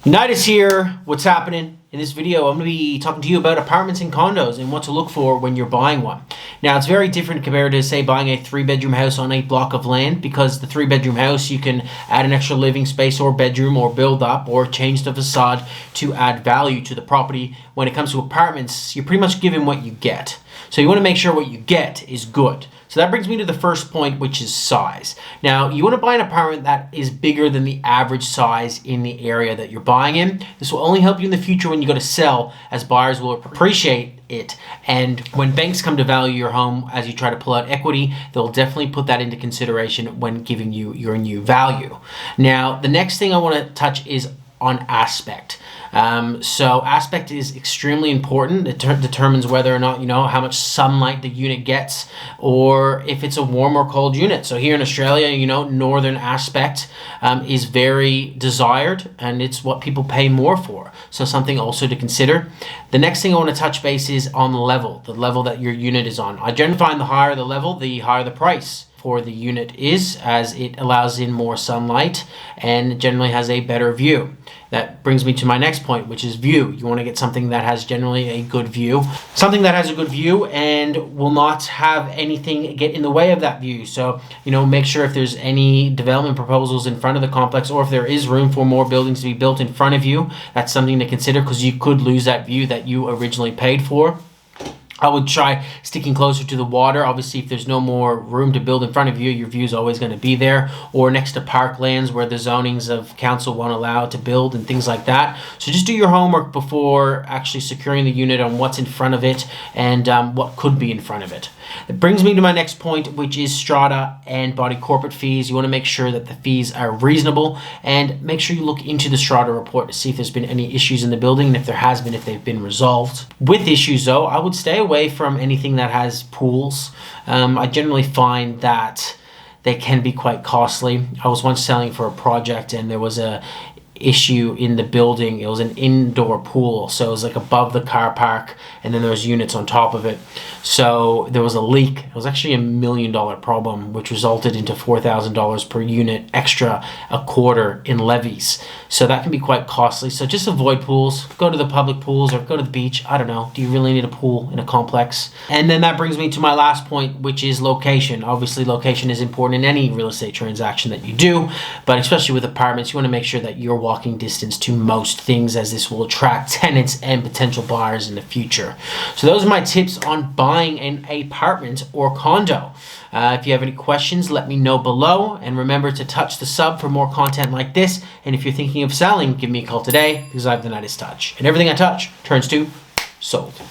Night is here. What's happening? In this video, I'm going to be talking to you about apartments and condos and what to look for when you're buying one. Now, it's very different compared to, say, buying a 3-bedroom house on a block of land, because the 3-bedroom house, you can add an extra living space or bedroom or build up or change the facade to add value to the property. When it comes to apartments, you're pretty much given what you get. So you want to make sure what you get is good. So that brings me to the first point, which is size. Now, you want to buy an apartment that is bigger than the average size in the area that you're buying in. This will only help you in the future when you go to sell, as buyers will appreciate it. And when banks come to value your home as you try to pull out equity, they'll definitely put that into consideration when giving you your new value. Now, the next thing I want to touch is on aspect. So aspect is extremely important. It determines whether or not, how much sunlight the unit gets, or if it's a warm or cold unit. So here in Australia, northern aspect is very desired, and it's what people pay more for. So something also to consider. The next thing I want to touch base is on the level that your unit is on. I generally find the higher the level, the higher the price for the unit is, as it allows in more sunlight and generally has a better view. That brings me to my next point, which is view. You want to get something that has generally a good view. Something that has a good view and will not have anything get in the way of that view. So, make sure if there's any development proposals in front of the complex, or if there is room for more buildings to be built in front of you, that's something to consider, because you could lose that view that you originally paid for. I would try sticking closer to the water. Obviously, if there's no more room to build in front of you, your view is always going to be there, or next to parklands where the zonings of council won't allow to build and things like that. So just do your homework before actually securing the unit on what's in front of it and what could be in front of it. It brings me to my next point, which is strata and body corporate fees. You want to make sure that the fees are reasonable, and make sure you look into the strata report to see if there's been any issues in the building, and if there has been, if they've been resolved. With issues though, I would stay away from anything that has pools. I generally find that they can be quite costly. I was once selling for a project, and there was a issue in the building. It was an indoor pool, so it was like above the car park, and then there was units on top of it. So there was a leak. It was actually $1 million problem, which resulted into $4,000 per unit extra a quarter in levies. So that can be quite costly. So just avoid pools. Go to the public pools or go to the beach. I don't know. Do you really need a pool in a complex? And then that brings me to my last point, which is location. Obviously, location is important in any real estate transaction that you do, but especially with apartments, you want to make sure that you're walking distance to most things, as this will attract tenants and potential buyers in the future. So those are my tips on buying an apartment or condo. If you have any questions, let me know below, and remember to touch the sub for more content like this. And if you're thinking of selling, give me a call today, because I have the nicest touch, and everything I touch turns to sold.